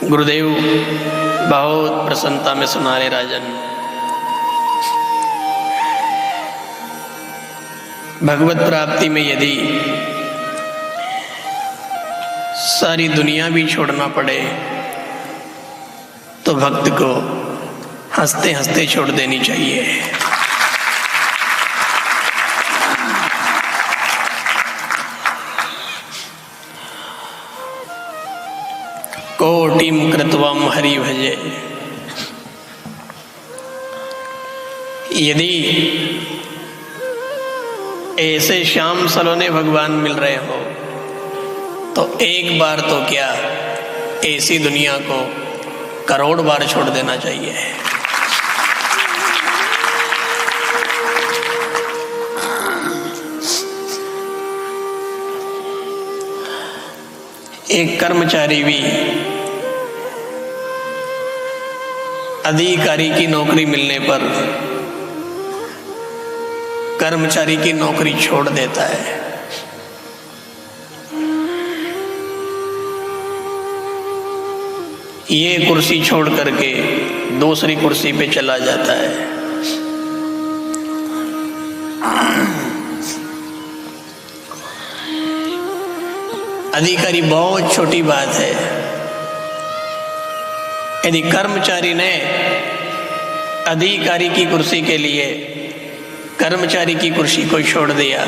गुरुदेव बहुत प्रसन्नता में सुना रहे राजन। भगवत प्राप्ति में यदि सारी दुनिया भी छोड़ना पड़े तो भक्त को हंसते हंसते छोड़ देनी चाहिए। कोटिम कृत्वम हरि भजे। यदि ऐसे श्याम सलोने भगवान मिल रहे हो तो एक बार तो क्या ऐसी दुनिया को करोड़ बार छोड़ देना चाहिए। एक कर्मचारी भी अधिकारी की नौकरी मिलने पर कर्मचारी की नौकरी छोड़ देता है। ये कुर्सी छोड़ करके दूसरी कुर्सी पे चला जाता है। अधिकारी बहुत छोटी बात है। यदि कर्मचारी ने अधिकारी की कुर्सी के लिए कर्मचारी की कुर्सी को छोड़ दिया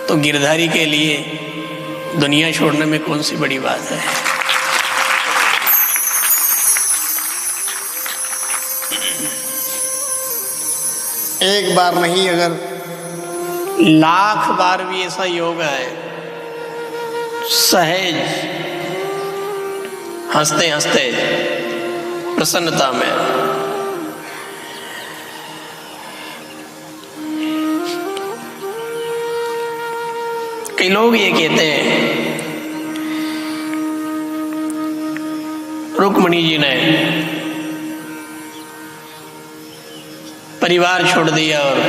तो गिरधारी के लिए दुनिया छोड़ने में कौन सी बड़ी बात है। एक बार नहीं, अगर लाख बार भी ऐसा योग है, सहज हंसते हंसते प्रसन्नता में कई लोग ये कहते हैं रुक्मणी जी ने परिवार छोड़ दिया और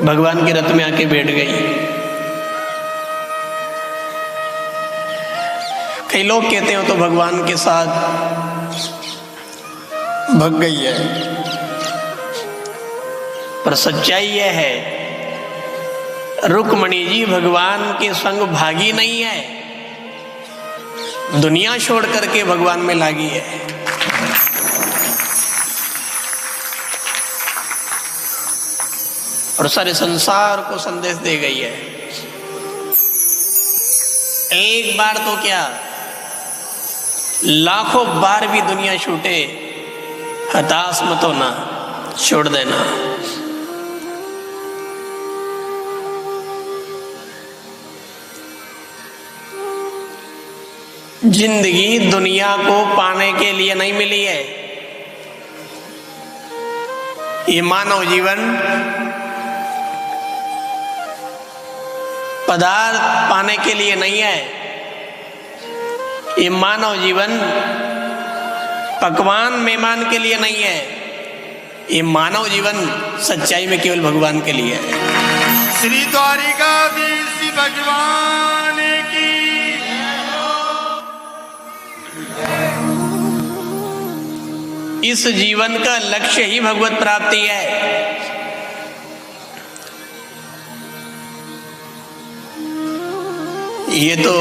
भगवान के रथ में आके बैठ गई। कई लोग कहते हो तो भगवान के साथ भग गई है, पर सच्चाई यह है रुक्मणी जी भगवान के संग भागी नहीं है, दुनिया छोड़ करके भगवान में लागी है। और सारे संसार को संदेश दे गई है। एक बार तो क्या लाखों बार भी दुनिया छूटे, हताश मत होना, छोड़ देना। जिंदगी दुनिया को पाने के लिए नहीं मिली है। ये मानव जीवन पदार्थ पाने के लिए नहीं है। ये मानव जीवन पकवान मेहमान के लिए नहीं है। ये मानव जीवन सच्चाई में केवल भगवान के लिए है। श्री द्वारिकाधीश भगवान की। इस जीवन का लक्ष्य ही भगवत प्राप्ति है। ये तो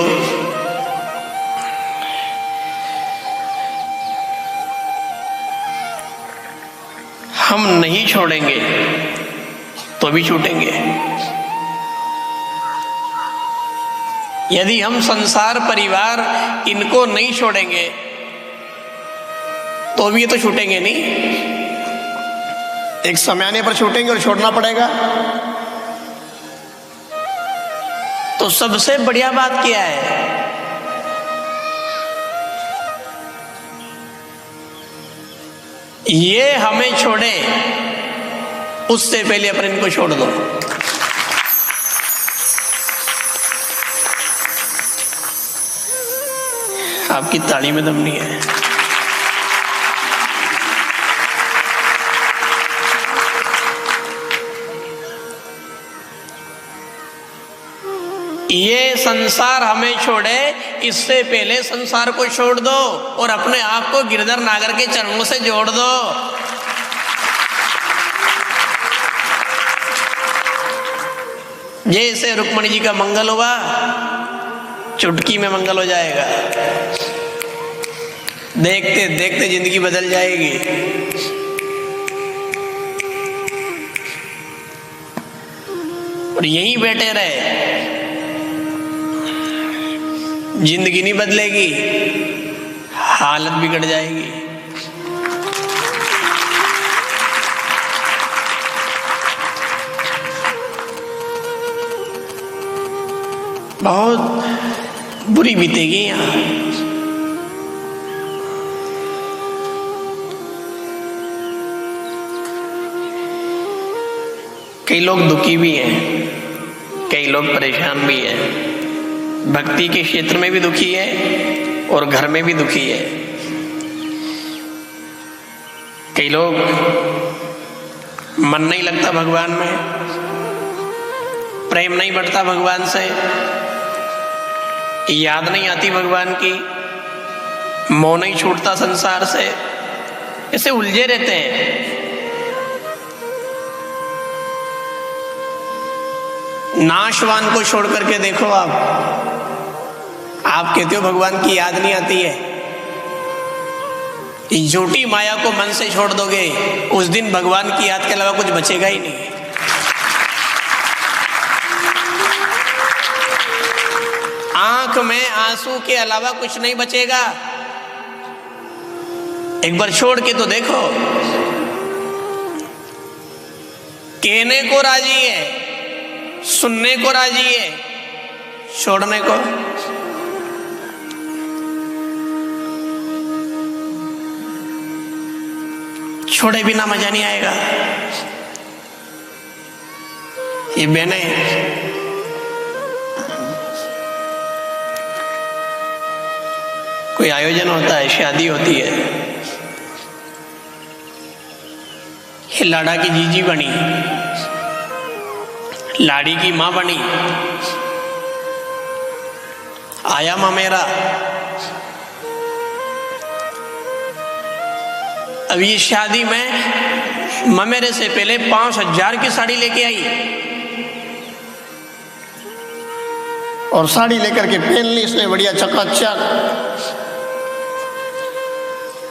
हम नहीं छोड़ेंगे तो भी छूटेंगे। यदि हम संसार परिवार इनको नहीं छोड़ेंगे तो भी ये तो छूटेंगे नहीं। एक समय आने पर छूटेंगे और छोड़ना पड़ेगा। तो सबसे बढ़िया बात क्या है? ये हमें छोड़े उससे पहले अपन इनको छोड़ दो। आपकी ताली में दम नहीं है। ये संसार हमें छोड़े, इससे पहले संसार को छोड़ दो और अपने आप को गिरधर नागर के चरणों से जोड़ दो। जैसे रुक्मणी जी का मंगल हुआ, चुटकी में मंगल हो जाएगा। देखते देखते जिंदगी बदल जाएगी। और यहीं बैठे रहे, जिंदगी नहीं बदलेगी, हालत बिगड़ जाएगी। बहुत बुरी बीतेगी यहाँ। कई लोग दुखी भी हैं, कई लोग परेशान भी हैं। भक्ति के क्षेत्र में भी दुखी है और घर में भी दुखी है। कई लोग मन नहीं लगता भगवान में, प्रेम नहीं बढ़ता भगवान से, याद नहीं आती भगवान की, मोह नहीं छूटता संसार से, ऐसे उलझे रहते हैं। नाशवान को छोड़ करके देखो आप कहते हो भगवान की याद नहीं आती है। झूठी माया को मन से छोड़ दोगे, उस दिन भगवान की याद के अलावा कुछ बचेगा ही नहीं। आंख में आंसू के अलावा कुछ नहीं बचेगा। एक बार छोड़ के तो देखो। कहने को राजी है, सुनने को राजी है, छोड़ने को छोड़े बिना मजा नहीं आएगा। ये बहने कोई आयोजन होता है, शादी होती है, ये लाड़ा की जीजी बनी, लाड़ी की मां बनी, आया मामेरा। अब ये शादी में ममेरे से पहले 5,000 की साड़ी लेके आई और साड़ी लेकर के पहन ली इसने बढ़िया चकाचक।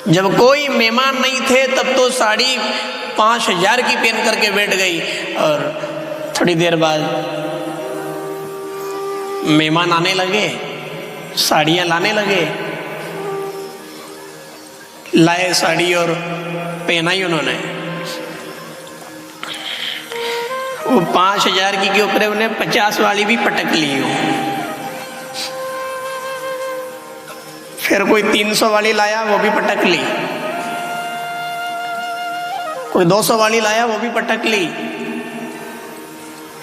जब कोई मेहमान नहीं थे तब तो साड़ी 5,000 की पहन करके बैठ गई और थोड़ी देर बाद मेहमान आने लगे, साड़ियां लाने लगे, लाए साड़ी और पहनाई उन्होंने। वो 5,000 की के ऊपर उन्हें 50 वाली भी पटक ली हो। फिर कोई 300 वाली लाया, वो भी पटक ली। कोई 200 वाली लाया, वो भी पटक ली।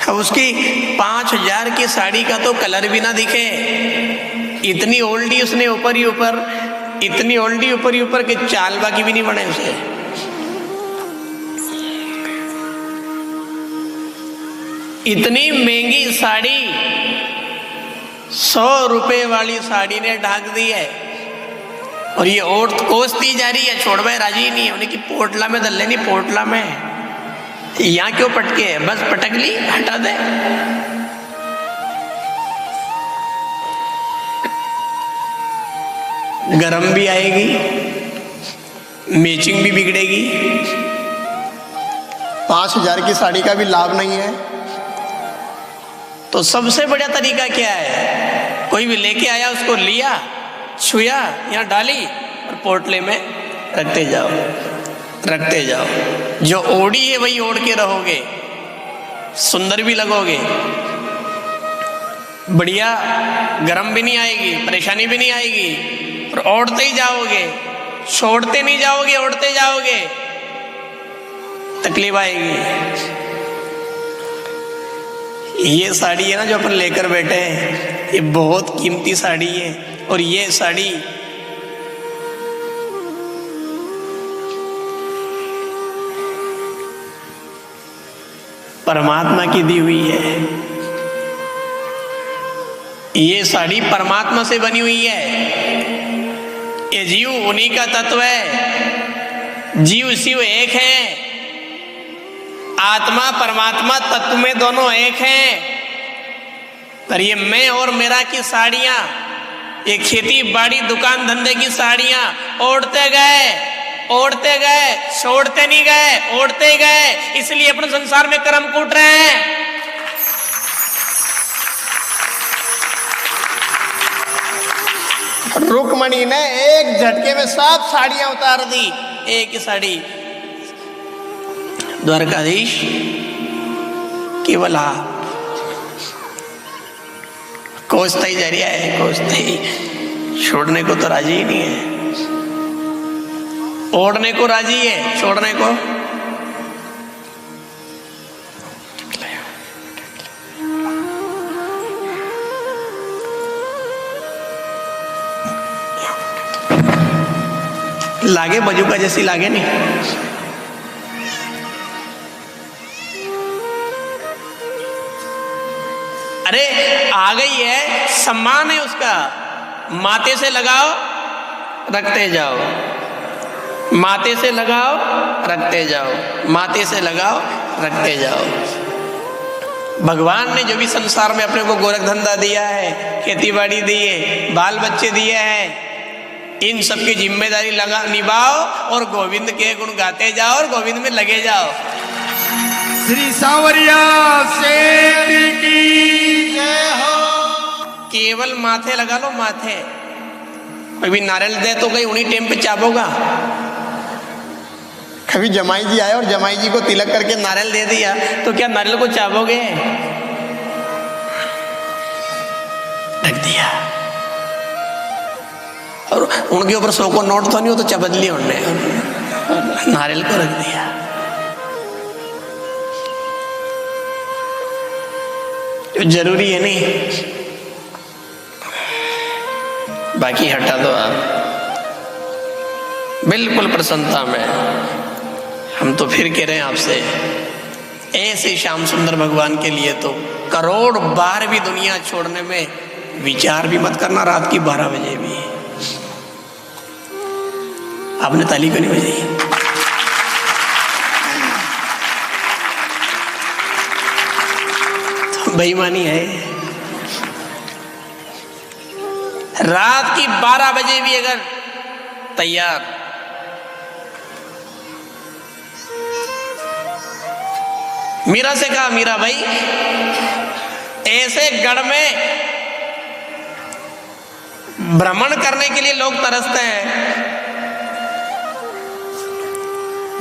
अब उसकी 5,000 की साड़ी का तो कलर भी ना दिखे, इतनी ओल्डी उसने ऊपर ही ऊपर, इतनी ओल्डी ऊपर ही ऊपर के चाल बाकी भी नहीं बने उसे। इतनी महंगी साड़ी, 100 रुपए वाली साड़ी ने ढाक दी है और ये औरत कोसती जा रही है, छोड़ भाई राजी नहीं है। उन्हें कि पोटला में दल लेनी, पोटला में यहाँ क्यों पटके है, बस पटक ली, हटा दे। गरम भी आएगी, मैचिंग भी बिगड़ेगी। 5,000 की साड़ी का भी लाभ नहीं है। तो सबसे बढ़िया तरीका क्या है, कोई भी लेके आया उसको लिया, छुआ, यहाँ डाली और पोटले में रखते जाओ, रखते जाओ। जो ओढ़ी है वही ओढ़ के रहोगे, सुंदर भी लगोगे, बढ़िया, गरम भी नहीं आएगी, परेशानी भी नहीं आएगी। और ओढ़ते ही जाओगे, छोड़ते नहीं जाओगे, ओढ़ते जाओगे, तकलीफ आएगी। ये साड़ी है ना जो अपन लेकर बैठे हैं, ये बहुत कीमती साड़ी है। और ये साड़ी परमात्मा की दी हुई है। ये साड़ी परमात्मा से बनी हुई है। ये जीव उन्हीं का तत्व है। जीव शिव एक है, आत्मा परमात्मा तत्व में दोनों एक हैं। पर ये मैं और मेरा की साड़ियां, ये खेती बाड़ी दुकान धंधे की साड़ियां ओढ़ते गए, छोड़ते नहीं गए, ओढ़ते ही गए। इसलिए अपने संसार में कर्म कूट रहे हैं। रुक्मणी ने एक झटके में सब साड़ियां उतार दी, एक ही साड़ी। द्वारकाधीश केवल कोसता ही जा रहा है, कोसता ही, छोड़ने को तो राजी ही नहीं है। ओढ़ने को राजी है, छोड़ने को लागे बजूका जैसी लागे नहीं। अरे आ गई है, सम्मान है उसका। माथे से लगाओ रखते जाओ, माथे से लगाओ रखते जाओ, माथे से लगाओ रखते जाओ। भगवान ने जो भी संसार में अपने को गोरख धंधा दिया है, खेती बाड़ी दी है, बाल बच्चे दिए हैं, इन सबकी जिम्मेदारी लगा निभाओ और गोविंद के गुण गाते जाओ और गोविंद में लगे जाओ। श्री सांवरिया सेठ की जय हो। केवल माथे लगा लो, माथे। कोई भी नारियल दे तो कहीं उन्हीं टेम पे चापोगा। कभी जमाई जी आए और जमाई जी को तिलक करके नारियल दे दिया तो क्या नारियल को चापोगे? रख दिया। और उनके ऊपर 100 को नोट तो नहीं हो तो चबद लिया उन्होंने, नारियल को रख दिया। जरूरी है नहीं, बाकी हटा दो आप। बिल्कुल प्रसन्नता में हम तो फिर कह रहे हैं आपसे, ऐसे श्याम सुंदर भगवान के लिए तो करोड़ बार भी दुनिया छोड़ने में विचार भी मत करना। रात की 12 बजे भी आपने ताली क्यों नहीं बजाई? तो बेईमानी है। रात की 12 बजे भी अगर तैयार, मीरा से कहा, मीरा भाई ऐसे गढ़ में भ्रमण करने के लिए लोग तरसते हैं,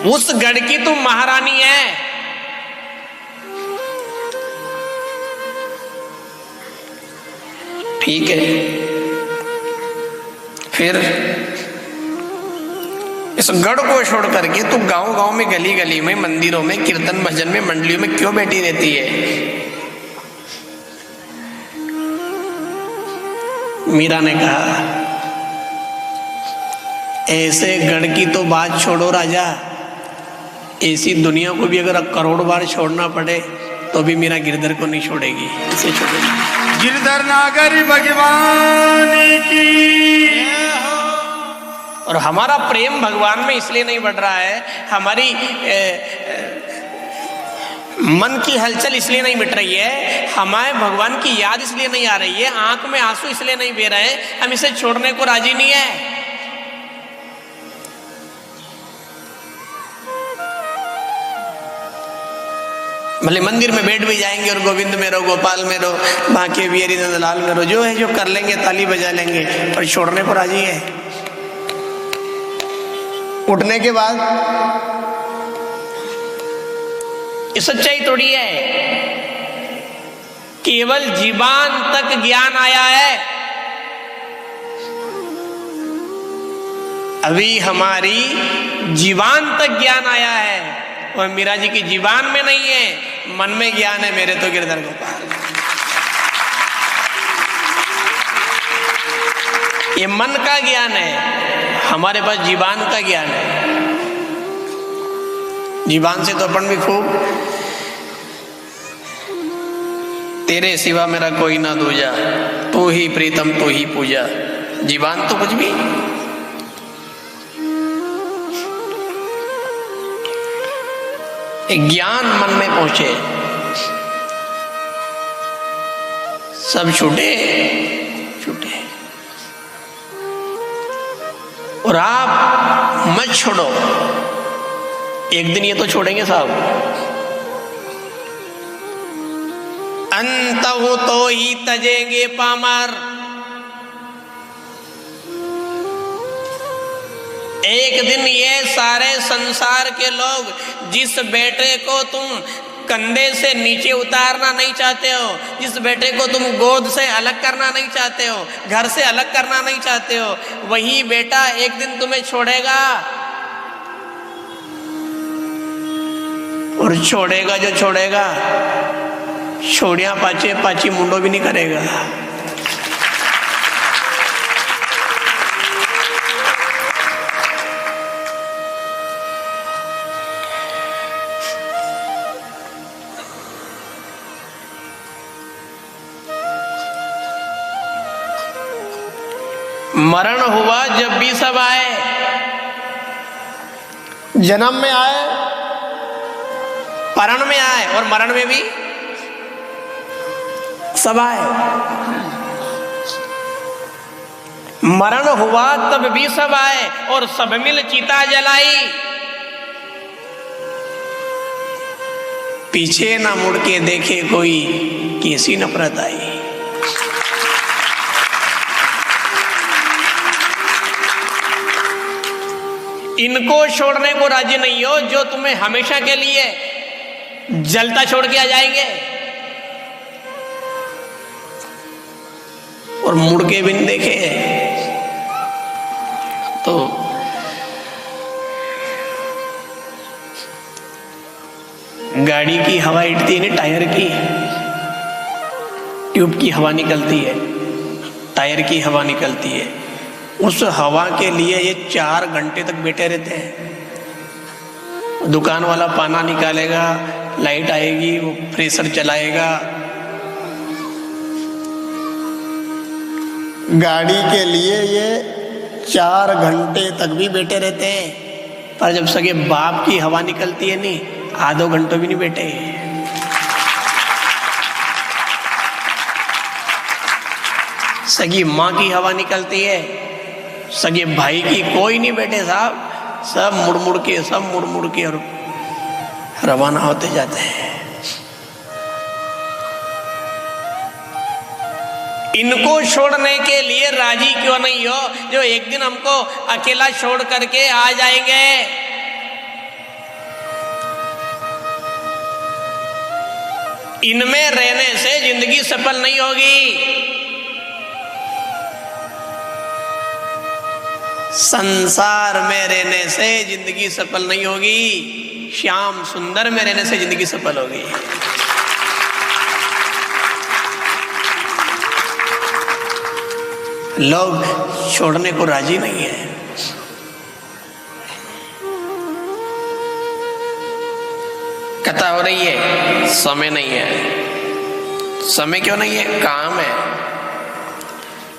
उस गढ़ की तुम महारानी है। ठीक है, फिर इस गढ़ को छोड़ करके तू गांव-गांव में, गली-गली में, मंदिरों में, कीर्तन भजन में, मंडलियों में क्यों बैठी रहती है? मीरा ने कहा, ऐसे गढ़ की तो बात छोड़ो राजा, ऐसी दुनिया को भी अगर करोड़ बार छोड़ना पड़े तो भी मेरा गिरधर को नहीं छोड़ेगी। इसे छोड़ेगी। गिरधर नागर भगवान की। और हमारा प्रेम भगवान में इसलिए नहीं बढ़ रहा है, हमारी मन की हलचल इसलिए नहीं मिट रही है, हमें भगवान की याद इसलिए नहीं आ रही है, आंख में आंसू इसलिए नहीं बह रहे, हम इसे छोड़ने को राजी नहीं है। भले मंदिर में बैठ भी जाएंगे और गोविंद में रहो, गोपाल में रहो, बांके बिहारी नंदलाल में रहो, जो है जो कर लेंगे, ताली बजा लेंगे, पर छोड़ने को राजी है। उठने के बाद ये सच्चाई थोड़ी है, केवल जीवान तक ज्ञान आया है। अभी हमारी जीवान तक ज्ञान आया है और मीरा जी की जीवान में नहीं है, मन में ज्ञान है मेरे तो गिरधर गोपाल। ये मन का ज्ञान है, हमारे पास जीवान का ज्ञान है। जीवान से तो अपन भी खूब तेरे सिवा मेरा कोई ना दूजा, तू ही प्रीतम तू ही पूजा। जीवान तो कुछ भी। एक ज्ञान मन में पहुंचे, सब छूटे छूटे। और आप मत छोड़ो, एक दिन ये तो छोड़ेंगे साहब। अंत हो तो ही तजेंगे पामर। एक दिन ये सारे संसार के लोग, जिस बेटे को तुम कंधे से नीचे उतारना नहीं चाहते हो, जिस बेटे को तुम गोद से अलग करना नहीं चाहते हो, घर से अलग करना नहीं चाहते हो, वही बेटा एक दिन तुम्हें छोड़ेगा। और छोड़ेगा जो छोड़ेगा, छोड़िया पाचे पाची मुंडो भी नहीं करेगा। मरण हुआ जब भी सब आए, जन्म में आए, परण में आए और मरण में भी सब आए। मरण हुआ तब भी सब आए और सब मिल चिता जलाई। पीछे ना मुड़ के देखे कोई, कैसी नफरत आई। इनको छोड़ने को राजी नहीं हो, जो तुम्हें हमेशा के लिए जलता छोड़ के आ जाएंगे और मुड़ के भी नहीं देखे तो। गाड़ी की हवा हिटती है ना, टायर की ट्यूब की हवा निकलती है, टायर की हवा निकलती है। उस हवा के लिए ये 4 घंटे तक बैठे रहते हैं। दुकान वाला पाना निकालेगा, लाइट आएगी, वो प्रेशर चलाएगा। गाड़ी के लिए ये 4 घंटे तक भी बैठे रहते हैं। पर जब सगे बाप की हवा निकलती है नहीं, आधो घंटों भी नहीं बैठे। सगी माँ की हवा निकलती है, सगे भाई की कोई नहीं बैठे साहब। सब मुड़ मुड़ के और रवाना होते जाते हैं। इनको छोड़ने के लिए राजी क्यों नहीं हो, जो एक दिन हमको अकेला छोड़ करके आ जाएंगे। इनमें रहने से जिंदगी सफल नहीं होगी। संसार में रहने से जिंदगी सफल नहीं होगी, श्याम सुंदर में रहने से जिंदगी सफल होगी। लोग छोड़ने को राजी नहीं है। कथा हो रही है, समय नहीं है। समय क्यों नहीं है? काम है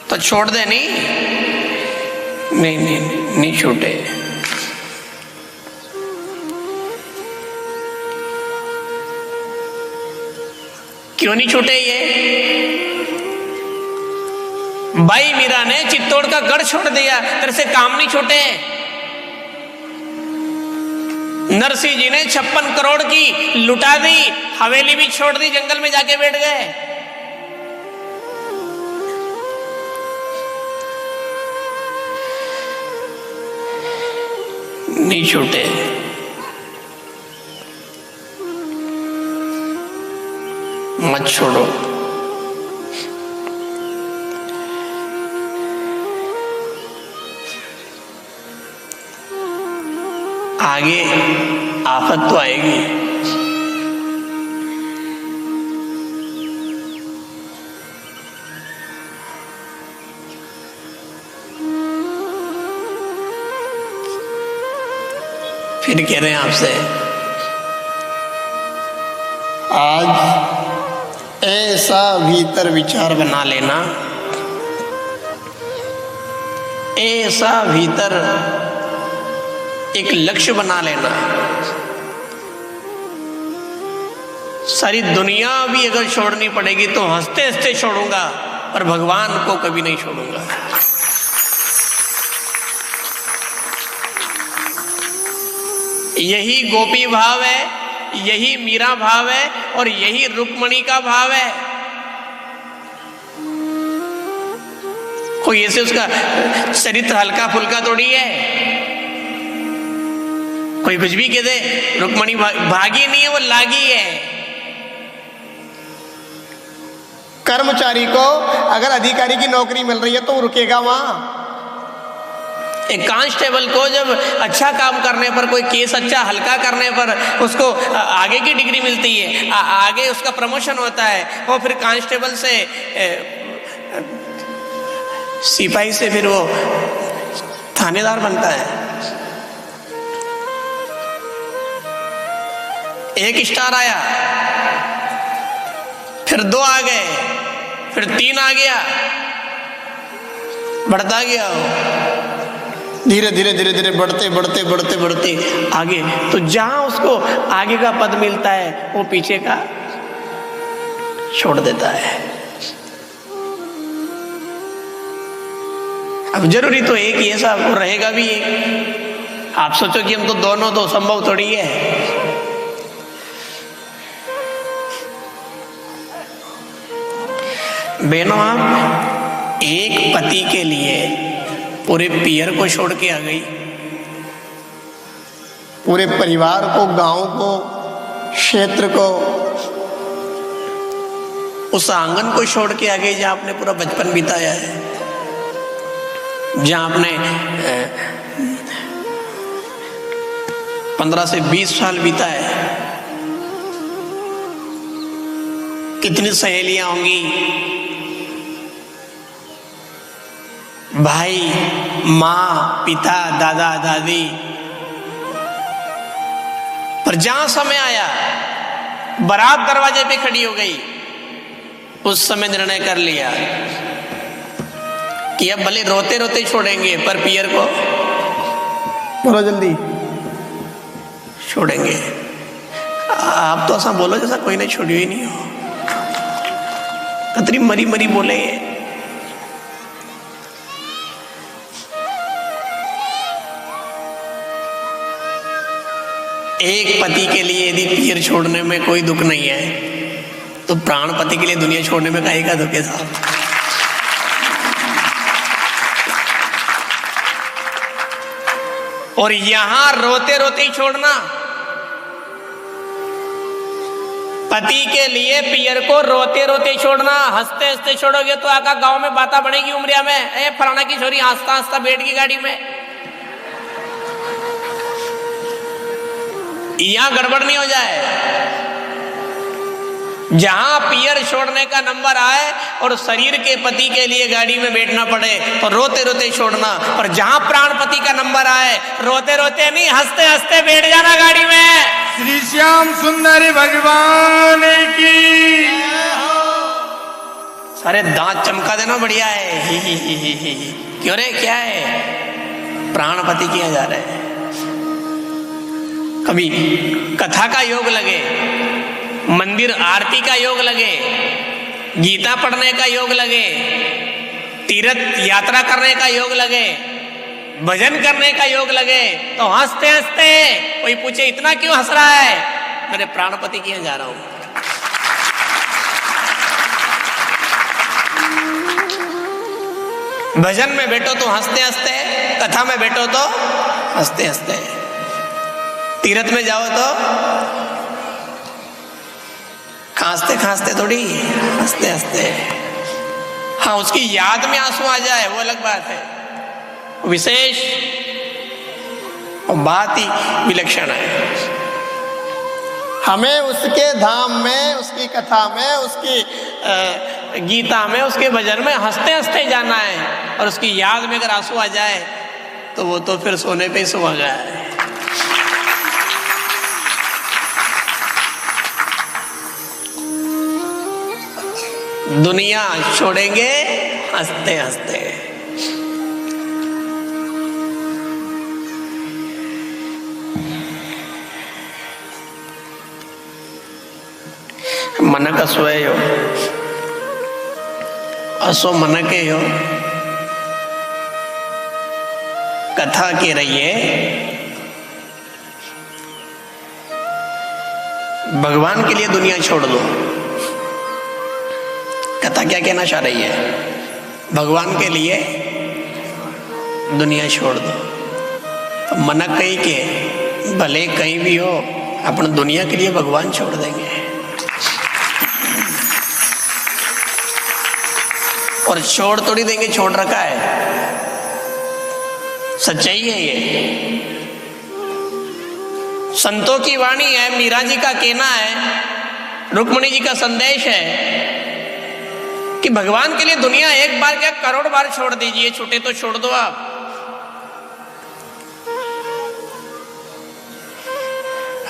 तो छोड़ दे। नहीं छूटे। क्यों नहीं छूटे? ये भाई मीरा ने चित्तौड़ का गढ़ छोड़ दिया, तेरे से काम नहीं छूटे। नरसिंह जी ने 56 करोड़ की लुटा दी, हवेली भी छोड़ दी, जंगल में जाके बैठ गए। नहीं छूटे। मत छोड़ो। आगे आफत तो आएगी। फिर कह रहे हैं आपसे, आज ऐसा भीतर विचार बना लेना, ऐसा भीतर एक लक्ष्य बना लेना, सारी दुनिया भी अगर छोड़नी पड़ेगी तो हंसते हंसते छोड़ूंगा, पर भगवान को कभी नहीं छोड़ूंगा। यही गोपी भाव है, यही मीरा भाव है, और यही रुक्मणी का भाव है। कोई ऐसे उसका चरित्र हल्का फुल्का थोड़ी है, कोई कुछ भी कह दे। रुक्मणी भागी नहीं है, वो लागी है। कर्मचारी को अगर अधिकारी की नौकरी मिल रही है तो वो रुकेगा वहां। एक कांस्टेबल को जब अच्छा काम करने पर, कोई केस अच्छा हल्का करने पर उसको आगे की डिग्री मिलती है, आगे उसका प्रमोशन होता है, वो फिर कांस्टेबल से सिपाही से फिर वो थानेदार बनता है। एक स्टार आया, फिर 2 आ गए, फिर 3 आ गया, बढ़ता गया वो धीरे धीरे धीरे धीरे बढ़ते बढ़ते बढ़ते बढ़ते आगे। तो जहां उसको आगे का पद मिलता है वो पीछे का छोड़ देता है। अब जरूरी तो एक ही ऐसा रहेगा भी एक। आप सोचो कि हम तो दोनों, तो संभव थोड़ी है। बहनों, आप एक पति के लिए पूरे पियर को छोड़ के आ गई, पूरे परिवार को, गांव को, क्षेत्र को, उस आंगन को छोड़ के आ गई जहां आपने पूरा बचपन बिताया है, जहां आपने 15 से 20 साल बिताए। कितनी सहेलियां होंगी, भाई, माँ, पिता, दादा, दादी। पर जहां समय आया, बारात दरवाजे पे खड़ी हो गई, उस समय निर्णय कर लिया कि अब भले रोते रोते छोड़ेंगे, पर पियर को, बोलो जल्दी, छोड़ेंगे। आप तो ऐसा बोलो जैसा कोई ने छोड़ी ही नहीं हो। कतरी मरी मरी बोले। एक पति के लिए यदि पियर छोड़ने में कोई दुख नहीं है, तो प्राण पति के लिए दुनिया छोड़ने में काहे का दुख है साहब। और यहां रोते रोते ही छोड़ना, पति के लिए पियर को रोते रोते छोड़ना। हंसते हंसते छोड़ोगे तो आका गांव में बातें बढ़ेगी उमरिया में, ए फलाना की छोरी हंसता हंसता बैठ गई गाड़ी में। यहां गड़बड़ नहीं हो जाए। जहां पियर छोड़ने का नंबर आए और शरीर के पति के लिए गाड़ी में बैठना पड़े तो रोते रोते छोड़ना, पर जहां प्राण पति का नंबर आए रोते रोते नहीं, हंसते हंसते बैठ जाना गाड़ी में। श्री श्याम सुंदरी भगवान की। सारे दांत चमका देना, बढ़िया है। ही। क्यों रे, क्या है? प्राण पति किया जा रहा है। कभी कथा का योग लगे, मंदिर आरती का योग लगे, गीता पढ़ने का योग लगे, तीर्थ यात्रा करने का योग लगे, भजन करने का योग लगे, तो हंसते हंसते कोई पूछे इतना क्यों हंस रहा है, मेरे प्राणपति के यहाँ जा रहा हूं। भजन में बैठो तो हंसते हंसते, कथा में बैठो तो हंसते हंसते, तीर्थ में जाओ तो खांसते खांसते थोड़ी, हंसते हंसते। हाँ, उसकी याद में आंसू आ जाए वो अलग बात है, विशेष और बात ही विलक्षण है। हमें उसके धाम में, उसकी कथा में, उसकी गीता में, उसके भजन में हंसते हंसते जाना है, और उसकी याद में अगर आंसू आ जाए तो वो तो फिर सोने पे ही सुहागा है। दुनिया छोड़ेंगे हंसते हंसते। मनक सोए हो असो मनके हो कथा के रहिए भगवान के लिए दुनिया छोड़ दो। कथा क्या कहना चाह रही है? भगवान के लिए दुनिया छोड़ दो। तो मनक कहीं के भले कहीं भी हो अपन दुनिया के लिए भगवान छोड़ देंगे। और छोड़ थोड़ी देंगे, छोड़ रखा है, सच्चाई है ये। संतों की वाणी है, मीरा जी का कहना है, रुक्मणी जी का संदेश है कि भगवान के लिए दुनिया एक बार क्या करोड़ बार छोड़ दीजिए, छूटे तो छोड़ दो आप।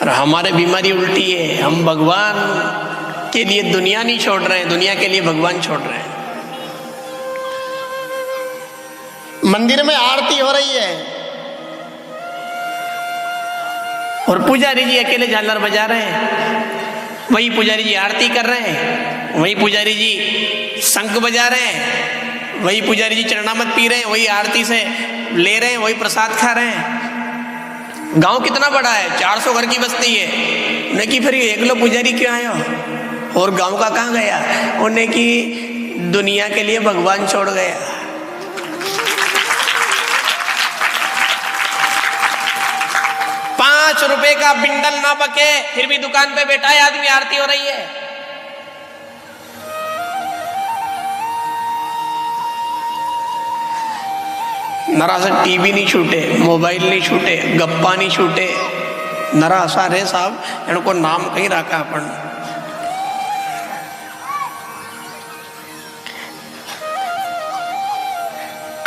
और हमारे बीमारी उल्टी है, हम भगवान के लिए दुनिया नहीं छोड़ रहे हैं, दुनिया के लिए भगवान छोड़ रहे हैं। मंदिर में आरती हो रही है और पुजारी जी अकेले झालर बजा रहे हैं, वही पुजारी जी आरती कर रहे हैं, वही पुजारी जी शंख बजा रहे हैं, वही पुजारी जी चरणामृत पी रहे हैं, वही आरती से ले रहे हैं, वही प्रसाद खा रहे हैं। गांव कितना बड़ा है, 400 घर की बस्ती है। उन्हें कि फिर एक लो पुजारी क्यों आए हो और गांव का कहाँ गया? उन्हें कि दुनिया के लिए भगवान छोड़ गया। ₹5 का बिंडल ना बके फिर भी दुकान पे बैठा है आदमी, आरती हो रही है। नरा से टीवी नहीं छूटे, मोबाइल नहीं छूटे, गप्पा नहीं छूटे, नरा सा रे साहब इनको नाम कहीं रखा अपन।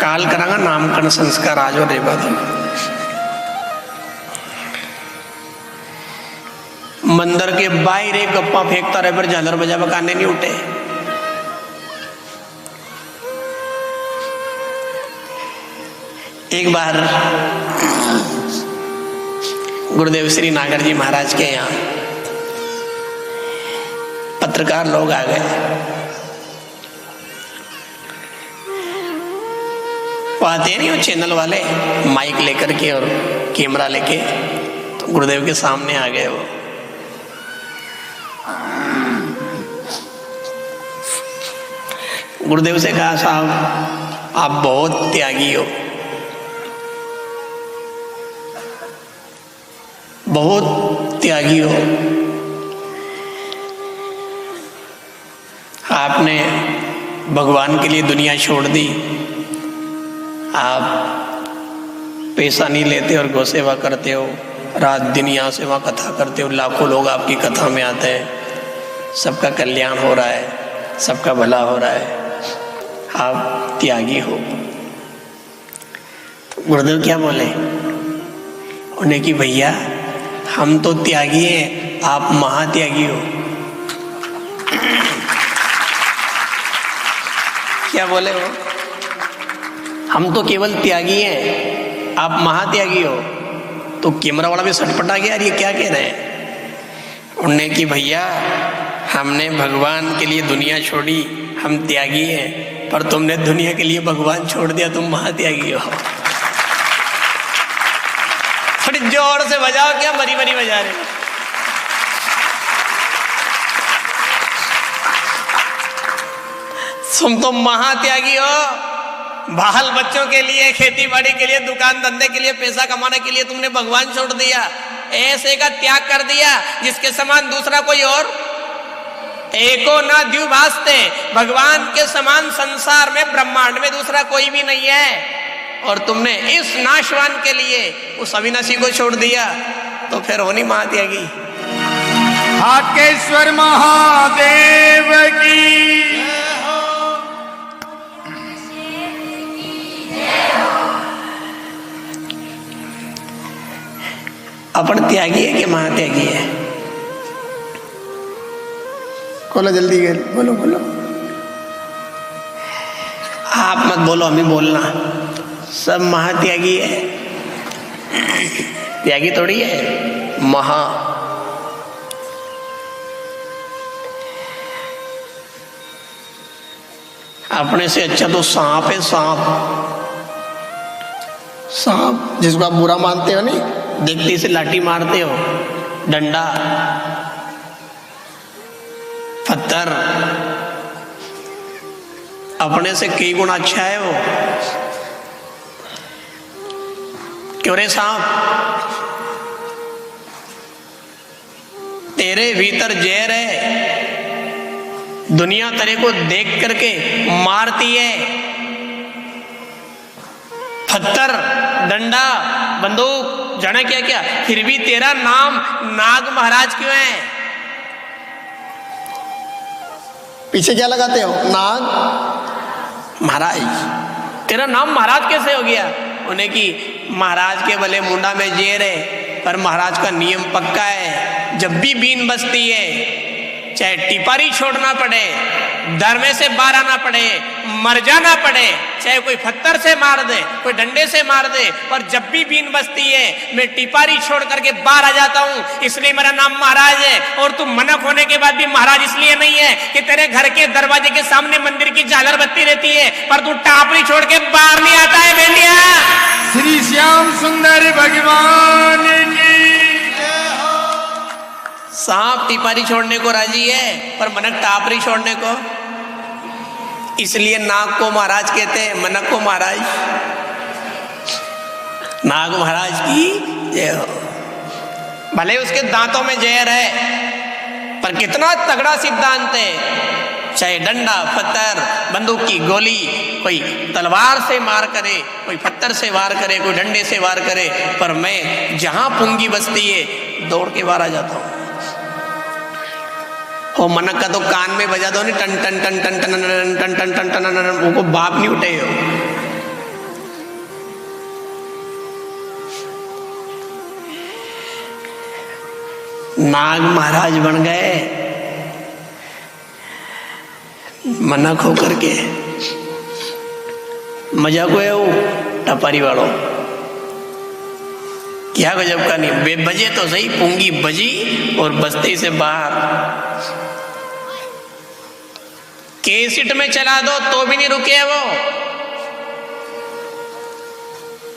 काल करांगा नामकरण संस्कार आज और रेबा मंदिर के बाहर एक गप्पा फेंकता रहे पर झालर बजा बकाने नहीं उठे। एक बार गुरुदेव श्री नागर जी महाराज के यहाँ पत्रकार लोग आ गए। वो आते नहीं, वो चैनल वाले माइक लेकर के और कैमरा लेके, तो गुरुदेव के सामने आ गए। वो गुरुदेव से कहा, साहब आप बहुत त्यागी हो, बहुत त्यागी हो। आपने भगवान के लिए दुनिया छोड़ दी। आप पैसा नहीं लेते और गौ सेवा करते हो, रात दिन यहाँ सेवा कथा करते हो, लाखों लोग आपकी कथा में आते हैं, सबका कल्याण हो रहा है, सबका भला हो रहा है, आप त्यागी हो। तो गुरुदेव क्या बोले उन्हें कि भैया हम तो त्यागी हैं, आप महात्यागी हो। क्या बोले वो? हम तो केवल त्यागी हैं, आप महात्यागी हो। तो कैमरा वाला भी सटपटा गया, यार ये क्या कह रहे हैं? उन्हें कि भैया हमने भगवान के लिए दुनिया छोड़ी, हम त्यागी हैं, पर तुमने दुनिया के लिए भगवान छोड़ दिया, तुम महात्यागी हो। थोड़ी जोर से बजाओ, क्या मरी मरी बजा रहे हो? तुम तो महात्यागी हो। बाल बच्चों के लिए, खेती बाड़ी के लिए, दुकान धंधे के लिए, पैसा कमाने के लिए तुमने भगवान छोड़ दिया, ऐसे का त्याग कर दिया जिसके समान दूसरा कोई और एको ना द्यु भासते। भगवान के समान संसार में, ब्रह्मांड में दूसरा कोई भी नहीं है, और तुमने इस नाशवान के लिए उस अविनाशी को छोड़ दिया, तो फिर होनी महात्यागी। हाटकेश्वर महादेव की। अपन त्यागी है कि महात्यागी है? बोलो जल्दी, बोलो बोलो। आप मत बोलो, हम ही बोलना। सब महात्यागी है, त्यागी थोड़ी है, महा। अपने से अच्छा तो सांप है, सांप। सांप जिसको आप बुरा मानते हो, नहीं देखते से लाठी मारते हो, डंडा, पत्थर, अपने से कई गुना अच्छा है वो। क्यों रे सांप, तेरे भीतर जहर है, दुनिया तेरे को देख करके मारती है, पत्थर, डंडा, बंदूक, जाने क्या क्या, फिर भी तेरा नाम नाग महाराज क्यों है? पीछे क्या लगाते हो? नाग महाराज। तेरा नाम महाराज कैसे हो गया? उन्हें कि महाराज के भले मुंडा में जेर है, पर महाराज का नियम पक्का है, जब भी बीन बजती है, चाहे टिपारी छोड़ना पड़े, दर में से बाहर आना पड़े, मर जाना पड़े, चाहे कोई पत्थर से मार दे, कोई डंडे से मार दे, पर जब भी बीन बजती है मैं टिपारी छोड़ करके बाहर आ जाता हूं, इसलिए मेरा नाम महाराज है। और तू मनक होने के बाद भी महाराज इसलिए नहीं है कि तेरे घर के दरवाजे के सामने मंदिर की झालर बत्ती रहती है, पर तू टापरी छोड़ के बाहर नहीं आता है। बेलिया श्री श्याम सुंदर भगवान की सांप टिपारी छोड़ने को राजी है, पर मनक टापरी छोड़ने को, इसलिए नाग को महाराज कहते हैं, मनक को महाराज। नाग महाराज की जय हो। भले उसके दांतों में जहर है, पर कितना तगड़ा सिद्धांत है, चाहे डंडा, पत्थर, बंदूक की गोली, कोई तलवार से वार करे, कोई पत्थर से वार करे, कोई डंडे से वार करे, पर मैं जहां पुंगी बजती है दौड़ के बाहर आ जाता हूं। और मनक का तो कान में बजा दो नहीं, टन टन टन टन टन टन टन टन टन टन, वो बाप नहीं उठे हो। नाग महाराज बन गए मनक होकर के। मजाक है वो टपारी वालों, क्या गजब का नहीं, बजे तो सही, पुंगी बजी और बस्ती से बाहर। केसिट में चला दो तो भी नहीं रुके वो,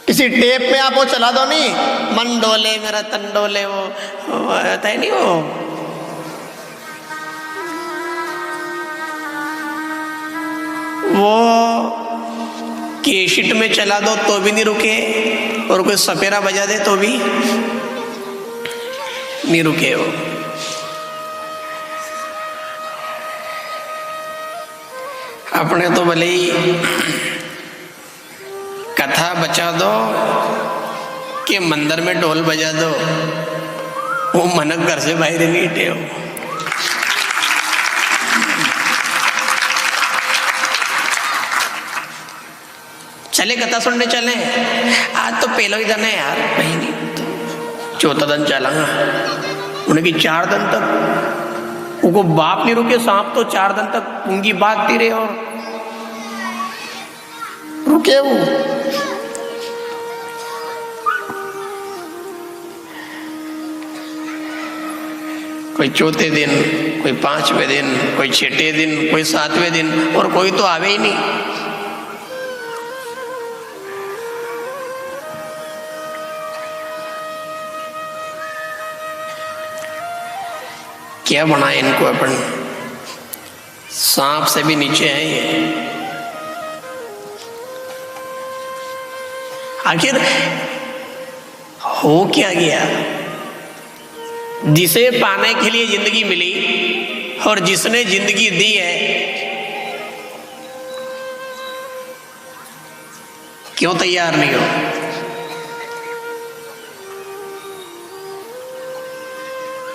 किसी टेप में आप वो चला दो नहीं, मन डोले मेरा तन डोले, वो आता है नहीं वो केसिट में चला दो तो भी नहीं रुके, और कोई सपेरा बजा दे तो भी नहीं रुके वो। अपने तो भले ही कथा बचा दो कि मंदिर में ढोल बजा दो, वो मनक घर से बाहर नहीं हटे हो। चले कथा सुनने चले, आज तो पहला ही दिन है यार, नहीं तो चौथा दिन चलांगा। उन्हें कि 4 दिन तक उनको बाप नहीं रुके, सांप तो 4 दिन तक पुंगी बांधती रहे और रुके वो। कोई चौथे दिन, कोई 5वें दिन, कोई 6ठे दिन, कोई 7वें दिन, और कोई तो आवे ही नहीं। क्या बनाए इनको अपन, सांप से भी नीचे है ये। आखिर हो क्या गया? जिसे पाने के लिए जिंदगी मिली और जिसने जिंदगी दी है, क्यों तैयार नहीं हो?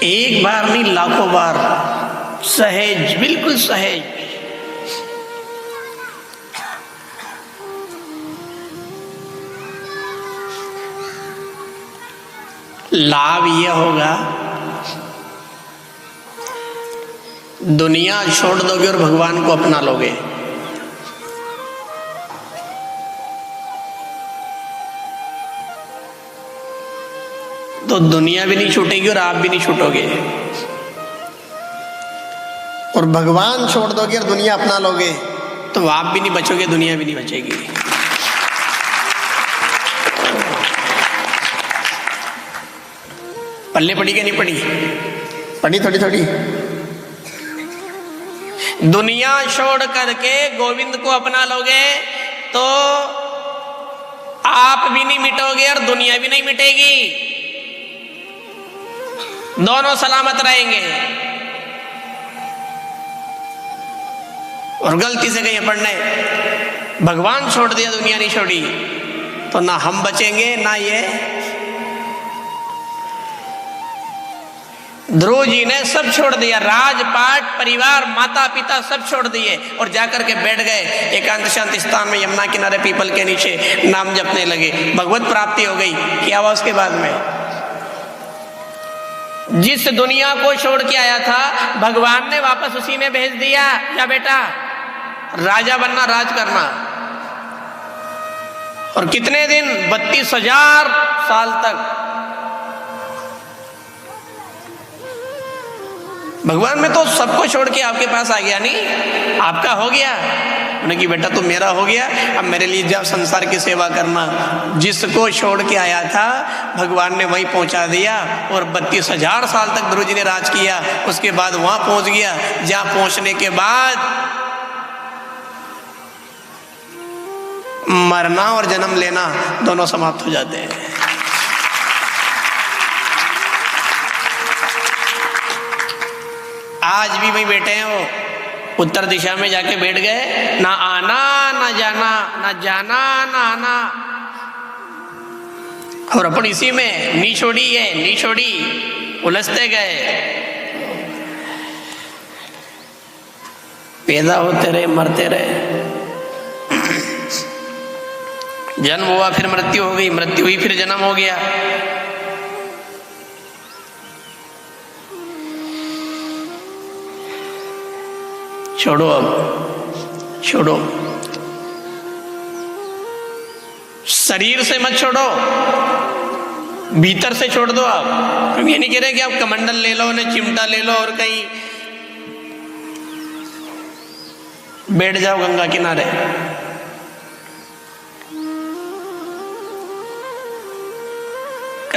एक बार नहीं लाखों बार, सहज, बिल्कुल सहज। लाभ यह होगा, दुनिया छोड़ दोगे और भगवान को अपना लोगे। तो दुनिया भी नहीं छूटेगी और आप भी नहीं छूटोगे। और भगवान छोड़ दोगे और दुनिया अपना लोगे तो आप भी नहीं बचोगे, दुनिया भी नहीं बचेगी। पल्ले पड़ी क्या नहीं पड़ी? पड़ी थोड़ी थोड़ी। दुनिया छोड़ करके गोविंद को अपना लोगे तो आप भी नहीं मिटोगे और दुनिया भी नहीं मिटेगी, दोनों सलामत रहेंगे। और गलती से कहीं पढ़ने भगवान छोड़ दिया दुनिया नहीं छोड़ी तो ना हम बचेंगे ना ये। ध्रुव जी ने सब छोड़ दिया, राजपाट, परिवार, माता पिता सब छोड़ दिए और जाकर के बैठ गए एकांत शांत स्थान में यमुना किनारे पीपल के नीचे, नाम जपने लगे। भगवत प्राप्ति हो गई। क्या हुआ उसके बाद में? जिस दुनिया को छोड़ के आया था भगवान ने वापस उसी में भेज दिया। क्या बेटा? राजा बनना, राज करना। और कितने दिन? 32,000 साल तक। भगवान में तो सबको छोड़ के आपके पास आ गया, नहीं आपका हो गया। उन्हें कि बेटा तुम मेरा हो गया, अब मेरे लिए जब संसार की सेवा करना। जिसको छोड़ के आया था भगवान ने वहीं पहुंचा दिया और 32,000 साल तक ध्रुव जी ने राज किया। उसके बाद वहां पहुंच गया जहां पहुंचने के बाद मरना और जन्म लेना दोनों समाप्त हो जाते हैं। आज भी वही बैठे हैं, वो उत्तर दिशा में जाके बैठ गए, ना आना ना जाना, ना जाना ना आना। और अपन इसी में नी छोड़ी है, नी छोड़ी, उलझते गए। पैदा होते रहे, मरते रहे। जन्म हुआ फिर मृत्यु हो गई, मृत्यु हुई फिर जन्म हो गया। छोड़ो, अब छोड़ो। शरीर से मत छोड़ो, भीतर से छोड़ दो। आप हम ये नहीं कह रहे कि आप कमंडल ले लो, ना चिमटा ले लो और कहीं बैठ जाओ गंगा किनारे।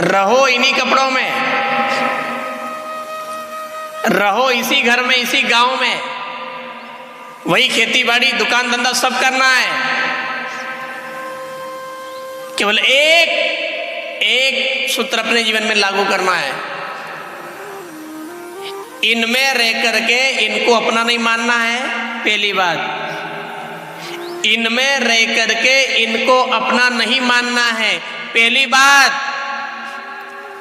रहो इन्हीं कपड़ों में, रहो इसी घर में, इसी गांव में। वही खेती बाड़ी, दुकान धंधा सब करना है। केवल एक सूत्र अपने जीवन में लागू करना है। इनमें रह करके इनको अपना नहीं मानना है, पहली बात। इनमें रह करके इनको अपना नहीं मानना है, पहली बात।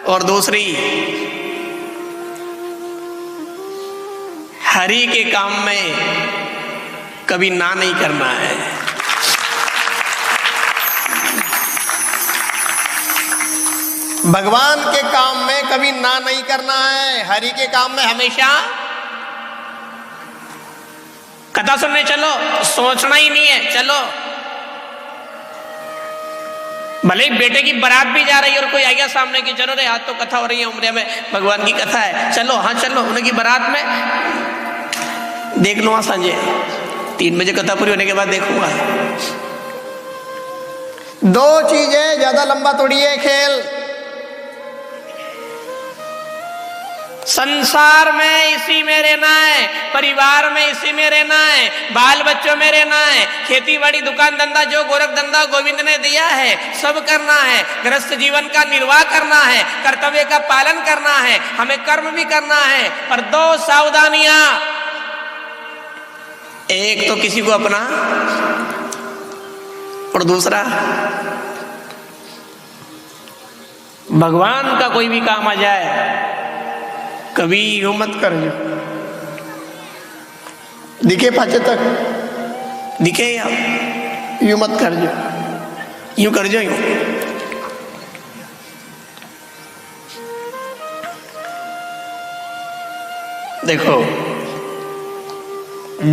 और दूसरी, हरि के काम में कभी ना नहीं करना है। भगवान के काम में कभी ना नहीं करना है, हरि के काम में हमेशा। कथा सुनने चलो, सोचना ही नहीं है, चलो। भले ही बेटे की बारात भी जा रही है और कोई आ गया सामने की, चलो रे आज तो कथा हो रही है उमरिया में, भगवान की कथा है, चलो। हाँ चलो, उनकी बारात में देख लूंगा संजय, 3 बजे कथा पूरी होने के बाद देखूंगा। 2 चीजें ज्यादा लंबा थोड़ी है खेल। संसार में इसी में रहना है, परिवार में इसी में रहना है, बाल बच्चों में रहना है, खेती बाड़ी, दुकान धंधा, जो गोरख धंधा गोविंद ने दिया है सब करना है। गृहस्थ जीवन का निर्वाह करना है, कर्तव्य का पालन करना है, हमें कर्म भी करना है। पर 2 सावधानियां, एक तो किसी को अपना और दूसरा भगवान का कोई भी काम आ जाए कभी यूं मत कर जो दिखे पाचे तक दिखे, या यूं मत कर जो, यूं कर जो, यूं। देखो,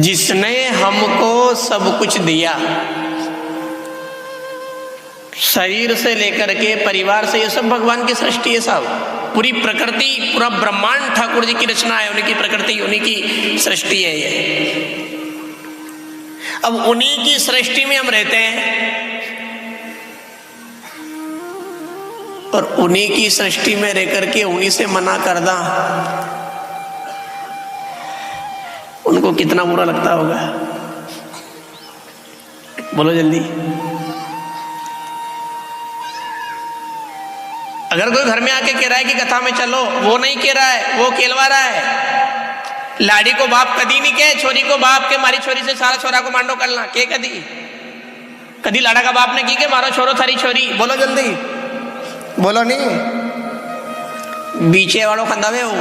जिसने हमको सब कुछ दिया, शरीर से लेकर के परिवार से, ये सब भगवान की सृष्टि है साहब। पूरी प्रकृति, पूरा ब्रह्मांड ठाकुर जी की रचना है, उन्हीं की प्रकृति, उन्हीं की सृष्टि है ये। अब उन्हीं की सृष्टि में हम रहते हैं और उन्हीं की सृष्टि में रह करके उन्हीं से मना करना, उनको कितना बुरा लगता होगा, बोलो जल्दी। अगर कोई घर में आके कह रहा है कि कथा में चलो, वो नहीं कह रहा है, वो केलवा रहा है। लाड़ी को बाप कदी नहीं कहे, छोरी को बाप के मारी छोरी से सारा छोरा को मांडो करना के कदी, कदी लाड़ा का बाप ने की के मारो छोरो थारी छोरी, बोलो जल्दी, बोलो नहीं। बीचे वालों खंदावे हो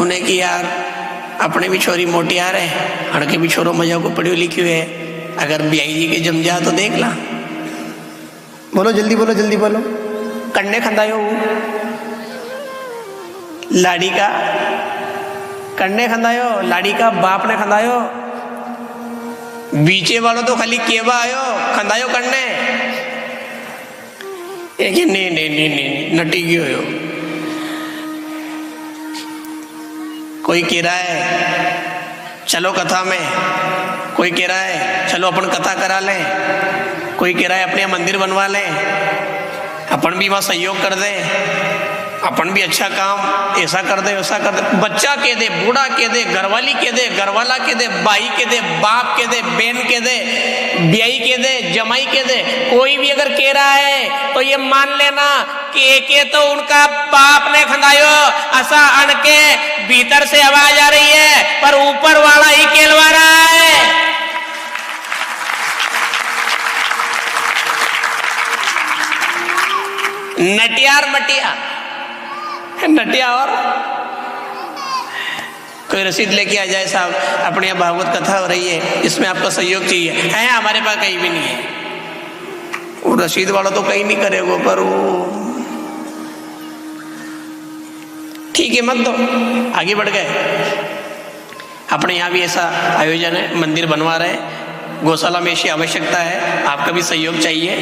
उन्हें कि यार अपने भी छोरी मोटी आ रहे, हड़के भी छोरो मजा को पढ़ी लिखी है, अगर बियाई जी के जम जा तो देख ला, बोलो जल्दी, बोलो जल्दी, बोलो। कन्ने खंदायो लाड़ी का, कन्ने खंदायो लाड़ी का बाप ने खंदायो, बीचे वालों तो खाली केवा आयो खंदायो कन्ने, नहीं नटी क्यों हो। कोई कह रहा है चलो कथा में, कोई कह रहा है चलो अपन कथा करा लें, कोई कह रहा है अपने मंदिर बनवा लें, अपन भी वहां सहयोग कर दे, अपन भी अच्छा काम ऐसा कर दे वैसा कर दे। बच्चा कह दे, बूढ़ा कह दे, घरवाली कह दे, घरवाला कह दे, भाई कह दे, बाप कह दे, बहन कह दे, ब्याई कह दे, जमाई कह दे, कोई भी अगर कह रहा है तो ये मान लेना कि के तो उनका बाप ने खंदायो, ऐसा अण के भीतर से आवाज आ रही है, पर ऊपर वाला ही केलवा रहा है। नटियार मटिया, नटिया और कोई रसीद लेके आ जाए साहब, अपने यहाँ भागवत कथा हो रही है, इसमें आपका सहयोग चाहिए है, हमारे पास कहीं भी नहीं है। वो रसीद वाला तो कहीं नहीं करेगा, पर वो ठीक है मत दो, आगे बढ़ गए। अपने यहाँ भी ऐसा आयोजन है, मंदिर बनवा रहे, गौशाला में ऐसी आवश्यकता है, आपका भी सहयोग चाहिए।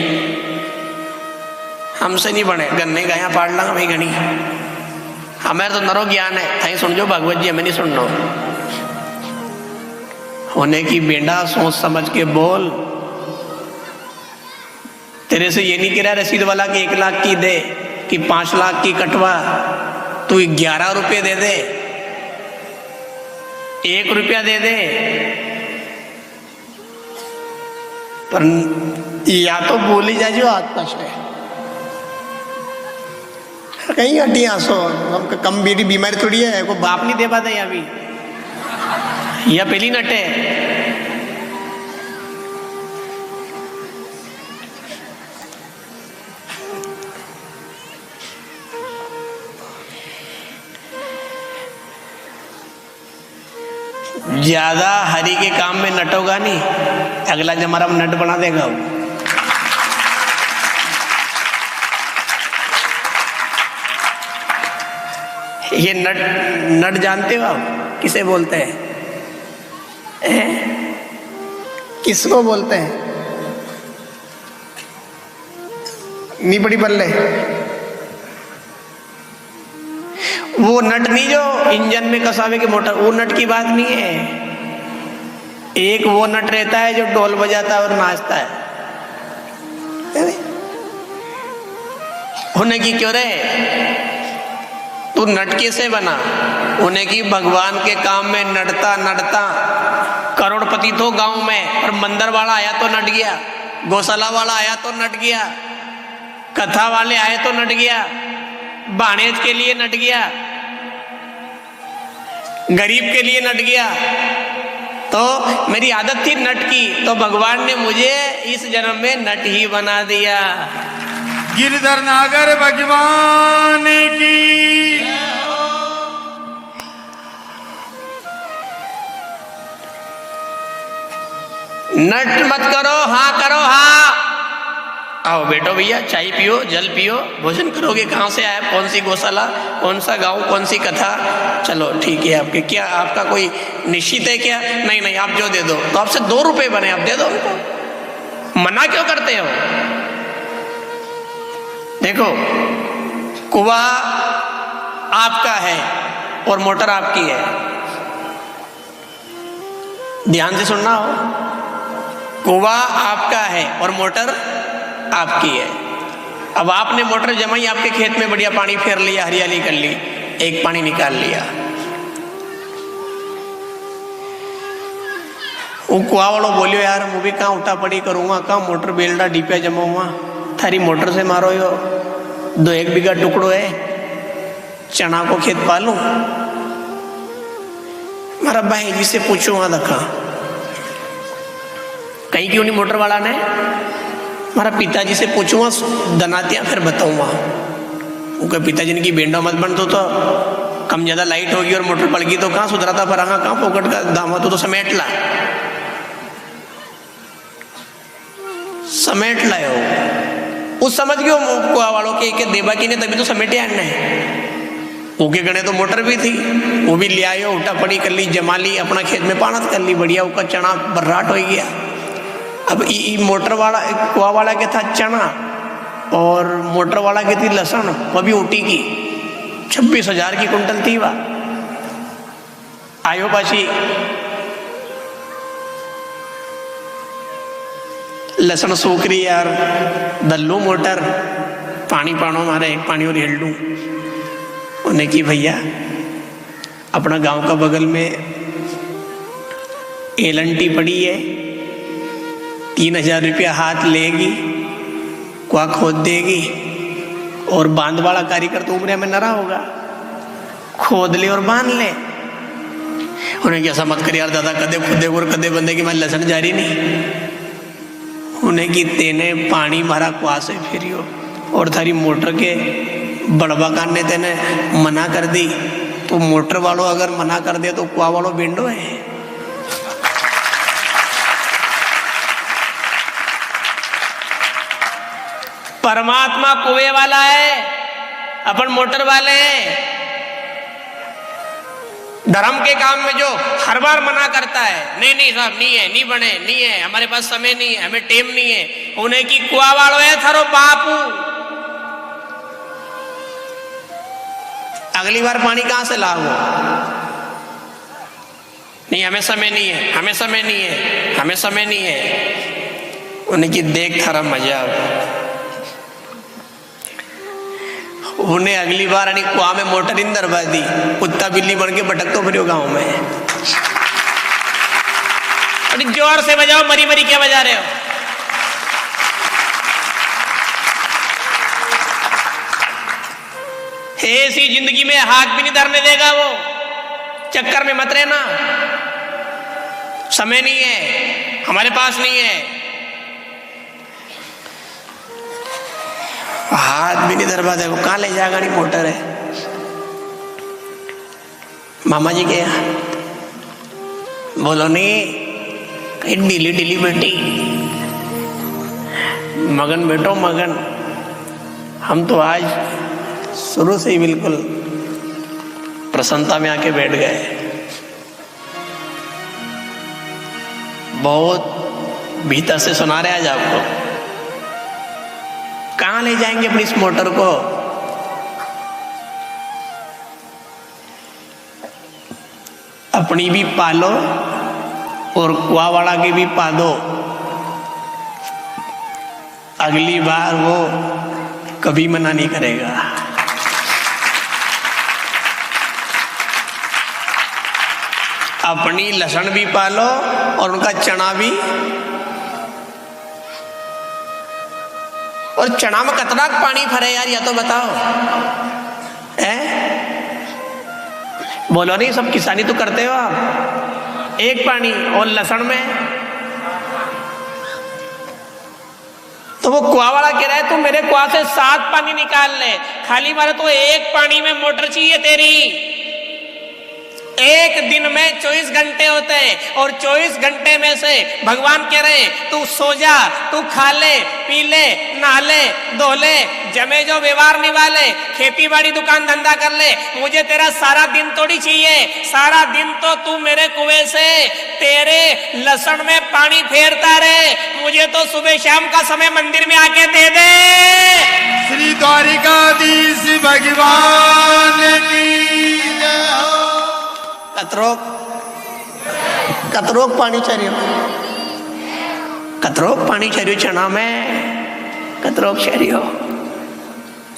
हमसे नहीं बने, गन्ने गाया पाड़ लांगा भाई गणी, हमारे तो नरो ज्ञान है, थाई सुन जो भगवत जी, हमें नहीं सुन लो। होने की बेंडा सोच समझ के बोल, तेरे से ये नहीं कह रहा रसीद वाला कि 1 लाख की दे कि 5 लाख की कटवा, तू 11 रुपये दे दे, 1 रुपया दे दे, पर या तो बोली जा जो आत्मा से कहीं हटी आंसो, कम बेटी बीमारी थोड़ी है, को बाप नहीं दे पाता या भी, या पहली नटे। ज्यादा हरि के काम में नटोगा नहीं, अगला जमाना में नट बना देगा वो। ये नट जानते हो आप किसे बोलते हैं? किसको बोलते हैं? नहीं पड़ी बल्ले, वो नट नहीं जो इंजन में कसावे के मोटर, वो नट की बात नहीं है। एक वो नट रहता है जो ढोल बजाता है और नाचता है, होने की क्यों रहे? तू नट कैसे बना? उन्हें की भगवान के काम में नटता नटता करोड़पति तो गांव में, और मंदिर वाला आया तो नट गया, गौशाला वाला आया तो नट गया, कथा वाले आए तो नट गया, बाणेज के लिए नट गया, गरीब के लिए नट गया। तो मेरी आदत थी नट की, तो भगवान ने मुझे इस जन्म में नट ही बना दिया। गिरधर नागर भगवान की। नट मत करो, हाँ करो हाँ। आओ बैठो भैया, चाय पियो, जल पियो, भोजन करोगे, कहाँ से आया, कौन सी गौशाला, कौन सा गांव, कौन सी कथा, चलो ठीक है। आपके क्या, आपका कोई निश्चित है क्या? नहीं नहीं, आप जो दे दो, तो आपसे 2 रुपए बने, आप दे दो उनको, मना क्यों करते हो? देखो, कुआं आपका है और मोटर आपकी है। ध्यान से सुनना हो, कुआं आपका है और मोटर आपकी है। अब आपने मोटर जमाई, आपके खेत में बढ़िया पानी फेर लिया, हरियाली कर ली, एक पानी निकाल लिया। वो कुआं वालों बोलियो, यार मैं भी कहाँ उठा पड़ी करूँगा, कहाँ मोटर बेलडा डीपिया जमाऊँगा, थारी मोटर से मारो यो 2-1 बीघा टुकड़ो है, चना को खेत पालूं। मारा भाई जी से पूछो वहां देखा, कहीं क्यों नहीं मोटर वाला ने, मारा पिताजी से पूछूंगा दनातियां फिर बताऊंगा। उनके पिताजी ने की बेंडा मत बन, तो कम ज्यादा लाइट होगी और मोटर पड़ गई तो कहाँ सुधराता परांगा, कहाँ पोकट का दामा तो समेट ला, समेट लायो। उस समझ गयो कुआ वालों के देवा की ने तभी तो समेटे आने है। ओके गणे तो मोटर भी थी, वो भी ले आयो, उठा पड़ी कर ली, जमा ली, अपना खेत में पानत कर ली, बढ़िया उसका चना बर्राट हो गया। अब मोटर वाला कुआ वाला के था चना और मोटर वाला की थी लहसुन, वह भी ऊटी की 26,000 की कुंटल थी। वह आयो पाची लहसुन सूख रही यार, दल्लू मोटर पानी पानो मारे, एक पानी और हेल लूँ। उन्हें की भैया अपना गांव का बगल में एलंटी पड़ी है, 3,000 रुपया हाथ लेगी, कुआ खोद देगी और बांध वाला कारीगर तो उम्र में नरा होगा, खोद ले और बांध ले। उन्हें कैसा मत कर यार दादा, कदे खुदे और कदे बंदे की मैं लहसुन जारी नहीं। उन्हें की तेने पानी मारा कुआ से फिरियो और थारी मोटर के बड़बा कान ने तेने मना कर दी, तो मोटर वालों अगर मना कर दे तो कुआ वालों बेंडो है। परमात्मा कुएं वाला है, अपन मोटर वाले हैं। धर्म के काम में जो हर बार मना करता है, नहीं नहीं साहब नहीं है, नहीं बने, नहीं है, हमारे पास समय नहीं है, हमें टेम नहीं है, उन्हें की कुआ वालों है थारो बापू। अगली बार पानी कहां से लाओ, नहीं हमें समय नहीं है, हमें समय नहीं है, हमें समय नहीं है। उन्हें की देख थारा मजा, उन्हें अगली बार कुआ में मोटर इन दरबा दी, कुत्ता बिल्ली बन के भटक तो फिर गांव में। अरे जोर से बजाओ, मरी मरी क्या बजा रहे हो। ऐसी जिंदगी में हाथ भी नहीं धरने देगा वो, चक्कर में मत रहना। समय नहीं है, हमारे पास नहीं है, हाथ भी नहीं धरवा दे, वो कहाँ ले जाएगा, नहीं मोटर है। मामा जी के यहाँ बोलो नहीं, कहीं ढीली ढीली बेटी, मगन बेटो मगन। हम तो आज शुरू से ही बिल्कुल प्रसन्नता में आके बैठ गए। बहुत भीतर से सुना रहे आज आपको। कहां ले जाएंगे अपनी इस मोटर को, अपनी भी पालो और कुआ वाला की भी पालो। अगली बार वो कभी मना नहीं करेगा। अपनी लहसुन भी पालो और उनका चना भी। और चना में कितना पानी भरे यार, या तो बताओ है? बोलो नहीं, सब किसानी तो करते हो आप, एक पानी। और लहसुन में तो वो कुआ वाला कह रहा है, तू मेरे कुआ से 7 पानी निकाल ले, खाली मारे तो 1 पानी में मोटर चाहिए तेरी। एक दिन में 24 घंटे होते हैं और 24 घंटे में से भगवान कह रहे हैं तू सो जा, तू खा ले, पी ले, नहा ले, धो ले, जमे जो व्यवहार निभा ले, खेती बाड़ी दुकान धंधा कर ले, मुझे तेरा सारा दिन थोड़ी चाहिए। सारा दिन तो तू मेरे कुएं से तेरे लहसुन में पानी फेरता रहे, मुझे तो सुबह शाम का समय मंदिर में आके दे दे। श्री द्वारिकाधीश भगवान की जय हो। कतरोक पानी चरियो, कतरोक पानी चरियो चना में, कतरोक चरियो।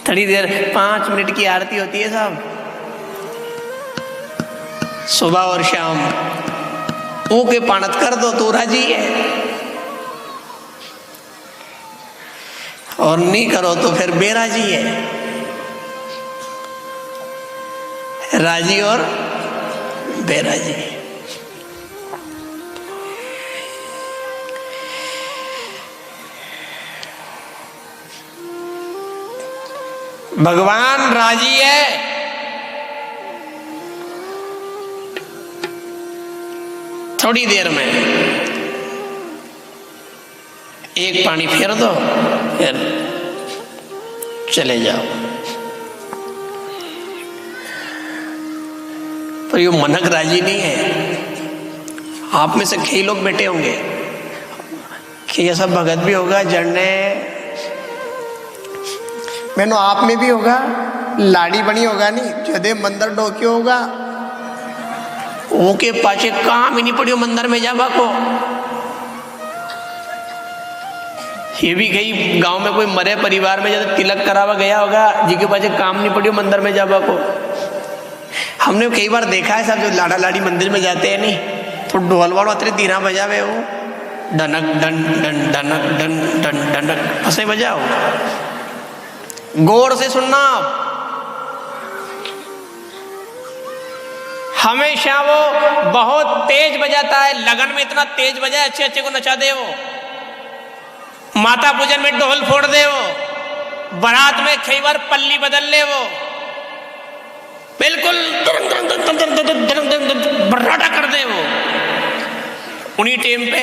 थोड़ी देर 5 मिनट की आरती होती है साहब, सुबह और शाम। ऊके पानत कर दो तो राजी है, और नहीं करो तो फिर बेराजी है। राजी और बेराजी। भगवान राजी है, थोड़ी देर में एक पानी फेर दो, फिर चले जाओ। पर ये मनक राजी नहीं है। आप में से कई लोग बैठे होंगे कि ये सब भगत भी होगा जड़ने, मैंने आप में भी होगा, लाड़ी बनी होगा नहीं, जदे मंदिर डोक्यो होगा, ओके पाछे काम ही नहीं पड़ियो मंदिर में जावा को। ये भी कई गांव में कोई मरे परिवार में जब तिलक करावा गया होगा, जिसके पाछे काम नहीं पड़ियो मंदिर में जावा को। हमने कई बार देखा है साहब, जो लाड़ा लाड़ी मंदिर में जाते हैं नहीं, तो ढोल वालों अतरे धीरा बजावे, वो डनक डन डन डनक डन डन डनक ऐसे बजाओ। गौर से सुनना, हमेशा वो बहुत तेज बजाता है, लगन में इतना तेज बजाए, अच्छे अच्छे को नचा दे वो, माता पूजन में ढोल फोड़ दे वो, बारात में कई बार पल्ली बदल ले वो, बिल्कुल बर्राटा कर दे वो। उन्हीं टाइम पे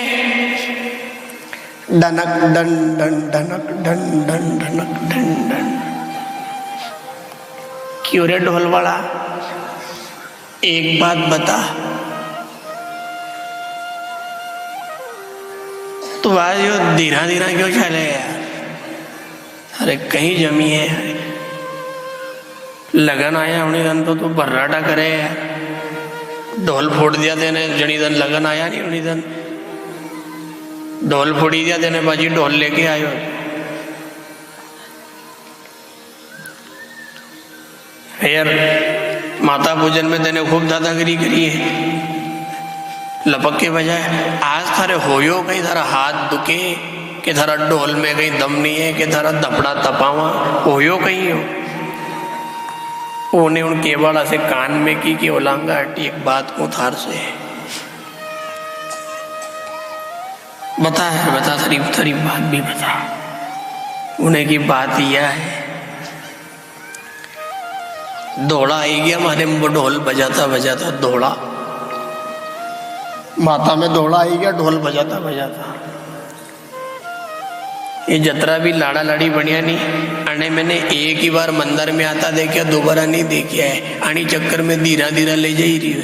डनक डन डन डनक डन डन डनक डन डन। क्यों रे ढोल वाला, एक बात बता, तो आज यो धीरा धीरा क्यों चले यार? अरे कहीं जमी है, लगन आया उन्हीं दिन तो तू बर्राटा करे यार, ढोल फोड़ दिया तेने जनी दिन लगन आया नहीं, उन्हीं दिन ढोल फोड़ी दिया तेने, बाजी ढोल लेके आयो। यार माता पूजन में तेने खूब दादागिरी करी है, लपक के बजाय। आज थारे होयो कहीं थारा हाथ दुखे, कि थारा ढोल में कहीं दम नहीं है, कि थारा दपड़ा तपावा होयो कहीं हो। उन्हें उन केवाड़ा से कान में की कि ओलांगा हटी एक बात को थार से बता है, बता थारी बात भी बता। उन्हें की बात यह है, दौड़ा आई गया हमारे ढोल बजाता बजाता, दौड़ा माता में दौड़ा आई गया ढोल बजाता बजाता। ये जतरा भी लाड़ा लाड़ी बढ़िया नहीं, अने मैंने एक ही बार मंदिर में आता देखा, दोबारा नहीं देखा है, आनी चक्कर में धीरा धीरा ले जा ही रही है।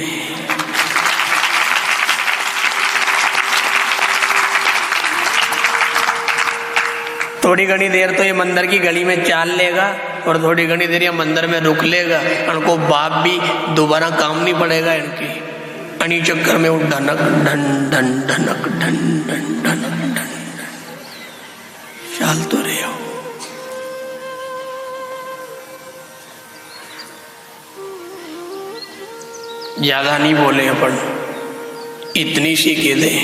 थोड़ी घनी देर तो ये मंदिर की गली में चाल लेगा, और थोड़ी घनी देर ये मंदिर में रुक लेगा, उनको बाप भी दोबारा काम नहीं पड़ेगा इनके। अनी चक्कर में वो ढनक ढन ढन ढनक ढन ढन ढनक ढन चाल तो रहे हो। ज्यादा नहीं बोले अपन, इतनी सी कह दे,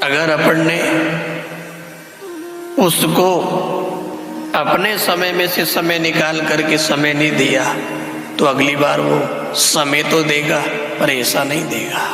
अगर अपन ने उसको अपने समय में से समय निकाल करके समय नहीं दिया, तो अगली बार वो समय तो देगा पर ऐसा नहीं देगा।